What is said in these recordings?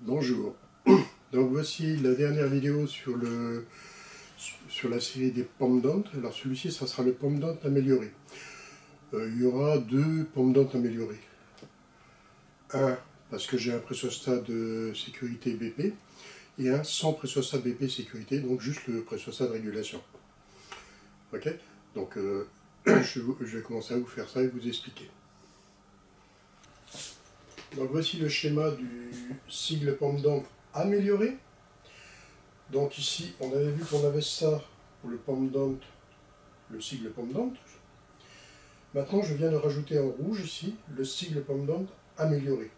Bonjour. Donc voici la dernière vidéo sur la série des pommes d'Hondt. Alors celui-ci, ça sera le pomme d'Hondt amélioré. Il y aura deux pommes d'Hondt améliorées. Un parce que j'ai un pressostat de sécurité BP et un sans pressostat BP sécurité, donc juste le pressostat de régulation. Ok. Donc je vais commencer à vous faire ça et vous expliquer. Donc voici le schéma du sigle pomme d'Hondt amélioré. Donc ici, on avait vu qu'on avait ça pour le pomme d'Hondt, le sigle pomme d'Hondt. Maintenant, je viens de rajouter en rouge ici le sigle pomme d'Hondt amélioré.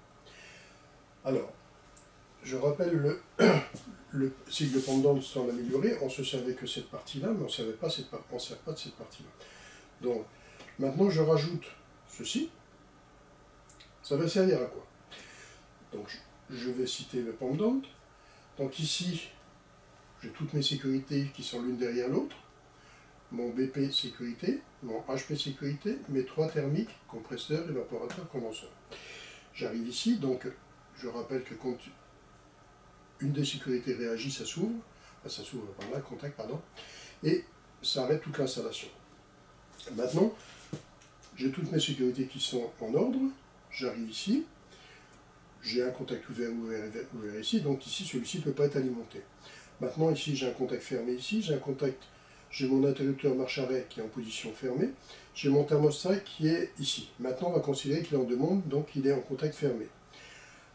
Alors, je rappelle le sigle pomme d'Hondt sans l'amélioré, on se servait que cette partie-là, mais on ne sert pas de cette partie-là. Donc, maintenant, je rajoute ceci. Ça va servir à quoi? Donc, je vais citer le pomme d'Hondt. Donc ici, j'ai toutes mes sécurités qui sont l'une derrière l'autre. Mon BP sécurité, mon HP sécurité, mes trois thermiques, compresseur, évaporateur, condenseur. J'arrive ici, donc je rappelle que quand une des sécurités réagit, ça s'ouvre, enfin, ça s'ouvre par là, contact, pardon, et ça arrête toute l'installation. Maintenant, j'ai toutes mes sécurités qui sont en ordre, j'arrive ici, j'ai un contact ouvert ici, donc ici celui-ci ne peut pas être alimenté. Maintenant ici j'ai un contact fermé ici, j'ai mon interrupteur marche-arrêt qui est en position fermée, j'ai mon thermostat qui est ici. Maintenant on va considérer qu'il est en demande, donc il est en contact fermé.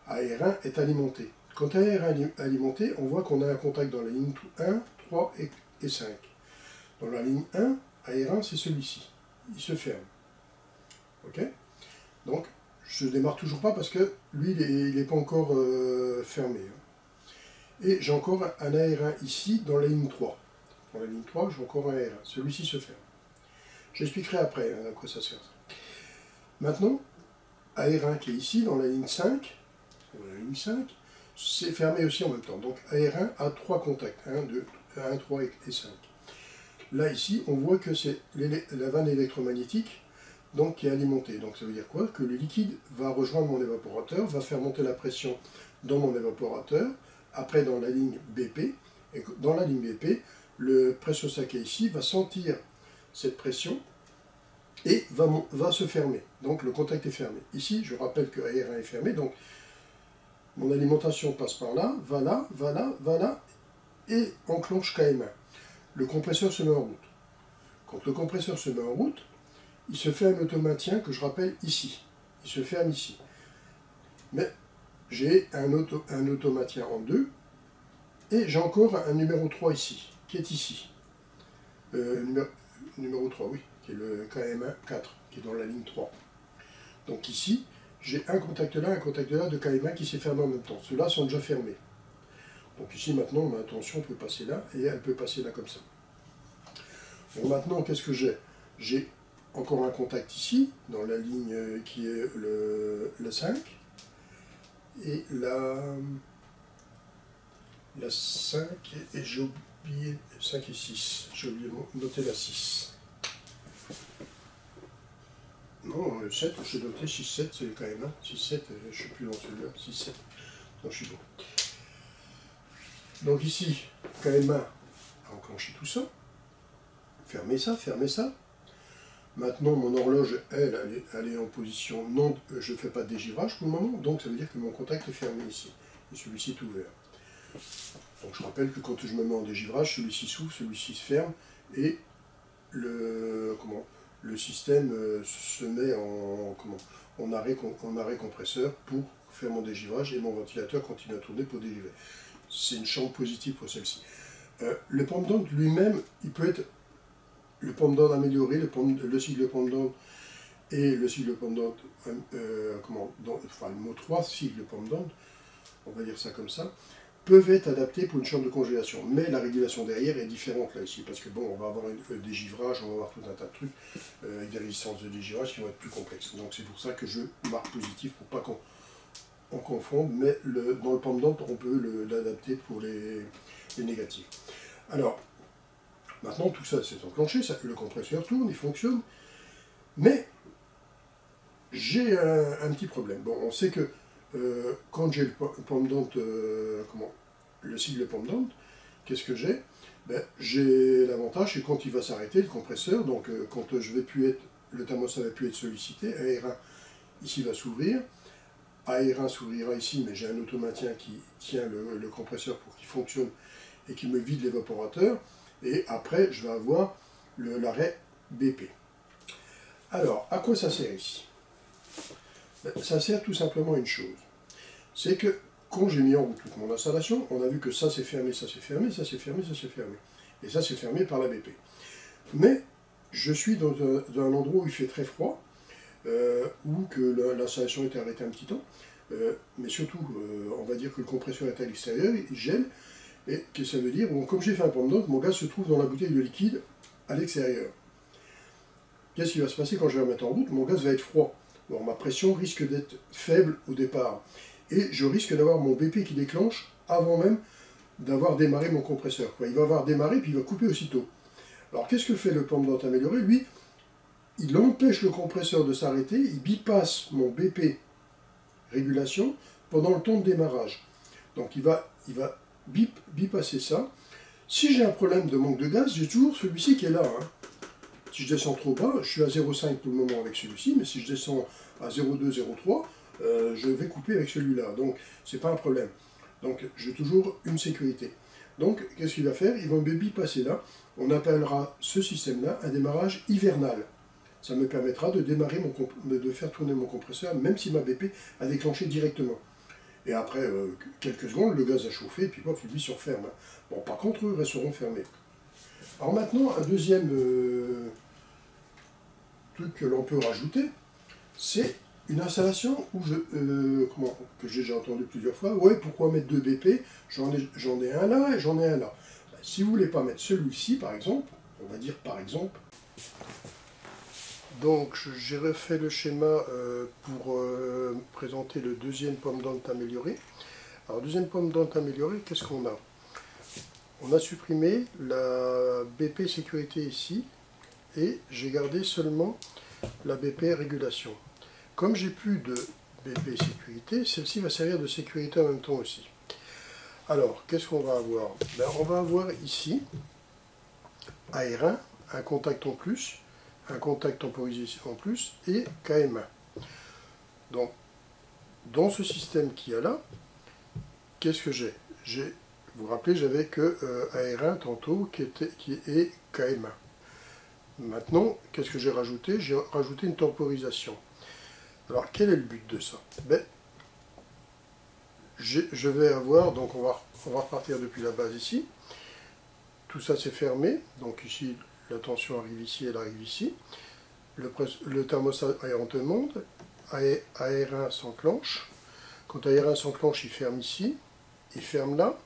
AR1 est alimenté. Quand AR1 est alimenté, on voit qu'on a un contact dans la ligne 1, 3 et 5. Dans la ligne 1, AR1 c'est celui-ci, il se ferme. Ok? Donc je ne démarre toujours pas parce que lui il n'est pas encore fermé. Et j'ai encore un AR1 ici dans la ligne 3. Dans la ligne 3, j'ai encore un AR1. Celui-ci se ferme. J'expliquerai après à quoi ça sert. Maintenant, AR1 qui est ici dans la ligne 5, c'est fermé aussi en même temps. Donc AR1 a trois contacts, 1, 2, 1, 3 et 5. Là, ici, on voit que c'est la vanne électromagnétique donc, qui est alimentée. Donc ça veut dire quoi? Que le liquide va rejoindre mon évaporateur, va faire monter la pression dans mon évaporateur, après dans la ligne BP, et dans la ligne BP, le pressostat qui est ici va sentir cette pression et va se fermer. Donc le contact est fermé. Ici, je rappelle que AR1 est fermé, donc mon alimentation passe par là, va là, et enclenche KM1. Le compresseur se met en route. Quand le compresseur se met en route, il se fait un automaintien que je rappelle ici. Il se ferme ici. Mais j'ai un automaintien en 2, et j'ai encore un numéro 3 ici, qui est ici. Numéro 3, oui, qui est le KM1 4, qui est dans la ligne 3. Donc ici, j'ai un contact là de KM1 qui s'est fermé en même temps. Ceux-là sont déjà fermés. Donc ici, maintenant, ma tension peut passer là, et elle peut passer là comme ça. Bon, maintenant, qu'est-ce que j'ai? J'ai encore un contact ici, dans la ligne qui est le 5, et la 5, et j'ai oublié 5 et 6, j'ai oublié de noter la 6. Non, le 7, j'ai noté 6, 7, c'est quand même 6, 7, je ne suis plus dans celui-là, 6, 7, donc je suis bon. Donc ici, KM1 a enclenché tout ça, fermez ça. Maintenant, mon horloge, elle est en position non, je ne fais pas de dégivrage pour le moment, donc ça veut dire que mon contact est fermé ici, et celui-ci est ouvert. Donc je rappelle que quand je me mets en dégivrage, celui-ci s'ouvre, celui-ci se ferme, et le système se met en arrêt compresseur pour faire mon dégivrage, et mon ventilateur continue à tourner pour dégivrer. C'est une chambre positive pour celle-ci. Le pomme d'Hondt lui-même, il peut être le pomme d'Hondt amélioré, le sigle pomme d'Hondt et le sigle pomme d'Hondt, enfin le mot 3, sigle pomme d'Hondt, on va dire ça comme ça, peuvent être adaptés pour une chambre de congélation. Mais la régulation derrière est différente là ici, parce que bon, on va avoir un dégivrage, on va avoir tout un tas de trucs avec des résistances de dégivrage qui vont être plus complexes. Donc c'est pour ça que je marque positif pour pas qu'on confonde, mais dans le pomme d'Hondt, on peut l'adapter pour les négatifs. Alors, maintenant tout ça c'est enclenché, le compresseur tourne, il fonctionne, mais j'ai un petit problème. Bon, on sait que quand j'ai le pendant, le sigle pendant, qu'est-ce que j'ai? Ben, j'ai l'avantage, c'est quand il va s'arrêter, le compresseur, donc quand je vais plus être, le thermostat ne va plus être sollicité, AR1 ici va s'ouvrir, AR1 s'ouvrira ici, mais j'ai un automaintien qui tient le compresseur pour qu'il fonctionne et qui me vide l'évaporateur, et après je vais avoir l'arrêt BP. Alors, à quoi ça sert ici? Ben, ça sert tout simplement à une chose, c'est que quand j'ai mis en route toute mon installation, on a vu que ça c'est fermé, ça c'est fermé, ça c'est fermé, ça c'est fermé. Et ça c'est fermé par la BP. Mais je suis dans un endroit où il fait très froid, où que l'installation était arrêtée un petit temps, mais surtout, on va dire que le compresseur est à l'extérieur, il gèle, et que ça veut dire, bon, comme j'ai fait un pendant, mon gaz se trouve dans la bouteille de liquide à l'extérieur. Qu'est-ce qui va se passer quand je vais la mettre en route? Mon gaz va être froid. Bon, ma pression risque d'être faible au départ. Et je risque d'avoir mon BP qui déclenche avant même d'avoir démarré mon compresseur. Il va avoir démarré, puis il va couper aussitôt. Alors qu'est-ce que fait le pendant amélioré? Lui, il empêche le compresseur de s'arrêter, il bypasse mon BP régulation pendant le temps de démarrage. Donc il va bypasser ça. Si j'ai un problème de manque de gaz, j'ai toujours celui-ci qui est là. Si je descends trop bas, je suis à 0,5 pour le moment avec celui-ci, mais si je descends à 0,2, 0,3, je vais couper avec celui-là. Donc, c'est pas un problème. Donc, j'ai toujours une sécurité. Donc, qu'est-ce qu'il va faire? Il va me bypasser là. On appellera ce système-là un démarrage hivernal. Ça me permettra de démarrer de faire tourner mon compresseur, même si ma BP a déclenché directement. Et après quelques secondes, le gaz a chauffé, et puis pof, lui se referme. Bon, par contre, eux resteront fermés. Alors maintenant, un deuxième truc que l'on peut rajouter, c'est une installation où que j'ai déjà entendu plusieurs fois. Ouais, pourquoi mettre deux BP? J'en ai un là et j'en ai un là. Ben, si vous ne voulez pas mettre celui-ci, par exemple, on va dire par exemple. Donc j'ai refait le schéma pour présenter le deuxième pomme d'ante amélioré. Alors deuxième pomme d'ante amélioré, qu'est-ce qu'on a? On a supprimé la BP sécurité ici et j'ai gardé seulement la BP régulation. Comme j'ai plus de BP sécurité, celle-ci va servir de sécurité en même temps aussi. Alors, qu'est-ce qu'on va avoir? Ben, on va avoir ici AR1, un contact en plus, un contact temporisé en plus et KM1. Donc, dans ce système qu'il y a là, qu'est-ce que j'ai? Vous vous rappelez, j'avais que AR1 tantôt qui est KM1. Maintenant, qu'est-ce que j'ai rajouté? J'ai rajouté une temporisation. Alors, quel est le but de ça? Ben, je vais avoir, donc on va repartir depuis la base ici. Tout ça c'est fermé, donc ici la tension arrive ici, elle arrive ici. Le thermostat en demande, AR1 s'enclenche. Quand AR1 s'enclenche, il ferme ici, il ferme là,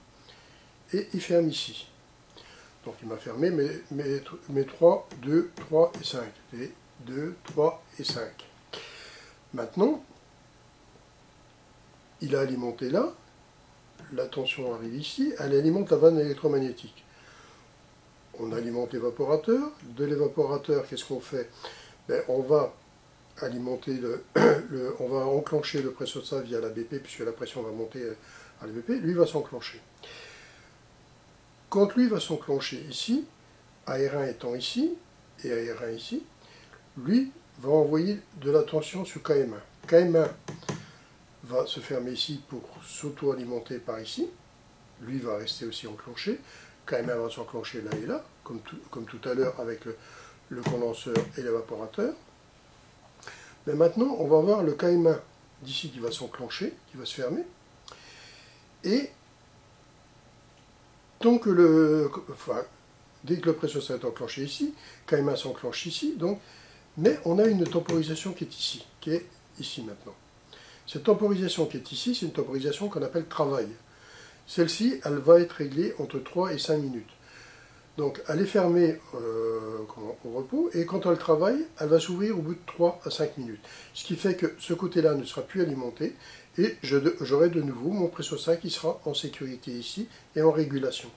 et il ferme ici. Donc il m'a fermé mes 3, 2, 3 et 5. Et 2, 3 et 5. Maintenant, il a alimenté là, la tension arrive ici, elle alimente la vanne électromagnétique. On alimente l'évaporateur. De l'évaporateur, qu'est-ce qu'on fait? Ben, on va alimenter on va enclencher le pressostat via la BP, puisque la pression va monter à la BP, lui va s'enclencher. Quand lui va s'enclencher ici, AR1 étant ici, et AR1 ici, lui va envoyer de la tension sur KM1. KM1 va se fermer ici pour s'auto-alimenter par ici. Lui va rester aussi enclenché. KM1 va s'enclencher là et là, comme tout à l'heure avec le condenseur et l'évaporateur. Mais maintenant, on va voir le KM1 d'ici qui va s'enclencher, qui va se fermer. Et tant que dès que le pressostat est enclenché ici, KM1 s'enclenche ici, donc, mais on a une temporisation qui est ici maintenant. Cette temporisation qui est ici, c'est une temporisation qu'on appelle travail. Celle-ci, elle va être réglée entre 3 et 5 minutes. Donc, elle est fermée au repos, et quand elle travaille, elle va s'ouvrir au bout de 3 à 5 minutes. Ce qui fait que ce côté-là ne sera plus alimenté, et j'aurai de nouveau mon pressostat qui sera en sécurité ici, et en régulation.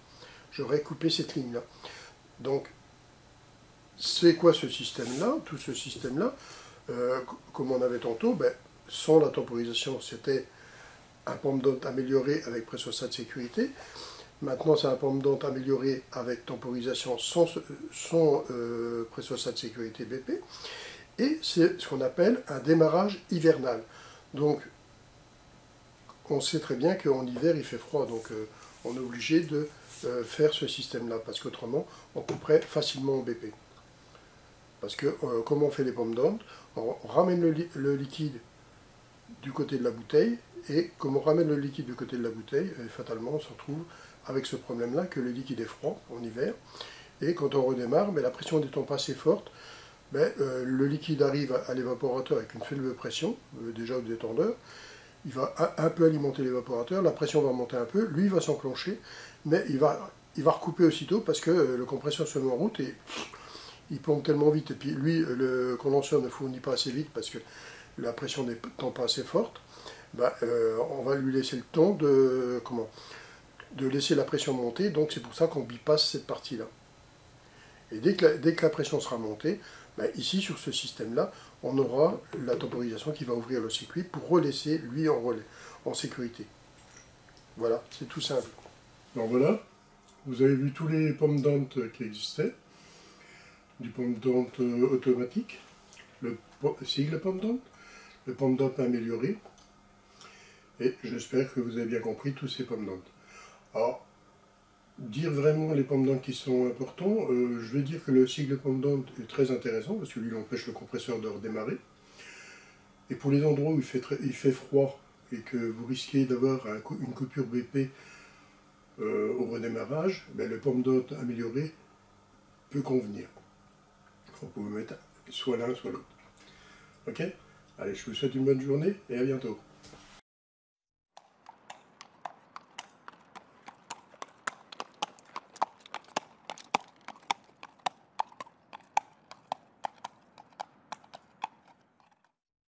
J'aurai coupé cette ligne-là. Donc, c'est quoi ce système-là? Tout ce système-là, comme on avait tantôt, ben, sans la temporisation, c'était un pump down amélioré avec pressostat de sécurité. Maintenant, c'est un pump down amélioré avec temporisation sans pressostat de sécurité BP. Et c'est ce qu'on appelle un démarrage hivernal. Donc, on sait très bien qu'en hiver, il fait froid. Donc, on est obligé de faire ce système-là, parce qu'autrement, on couperait facilement en BP. Parce que, comment on fait les pump down, on ramène le liquide du côté de la bouteille, et comme on ramène le liquide du côté de la bouteille, fatalement, on se retrouve avec ce problème-là, que le liquide est froid en hiver, et quand on redémarre, la pression n'étant pas assez forte, le liquide arrive à l'évaporateur avec une faible pression, déjà au détendeur, il va un peu alimenter l'évaporateur, la pression va monter un peu, lui va s'enclencher, mais il va recouper aussitôt parce que le compresseur se met en route et il pompe tellement vite, et puis lui, le condenseur ne fournit pas assez vite parce que la pression n'étant pas assez forte, on va lui laisser le temps de laisser la pression monter, donc c'est pour ça qu'on bypasse cette partie-là. Et dès que la pression sera montée, ici sur ce système-là, on aura la temporisation qui va ouvrir le circuit pour relaisser lui en sécurité. Voilà, c'est tout simple. Alors voilà, vous avez vu tous les pump down qui existaient, du pump down automatique, le sigle pump down, le pump down amélioré, et j'espère que vous avez bien compris tous ces pump down. Alors, dire vraiment les pump down qui sont importants, je vais dire que le sigle pump down est très intéressant parce que lui il empêche le compresseur de redémarrer. Et pour les endroits où il fait froid et que vous risquez d'avoir une coupure BP au redémarrage, le pump down amélioré peut convenir. Vous pouvez mettre soit l'un soit l'autre. Ok? Allez, je vous souhaite une bonne journée et à bientôt.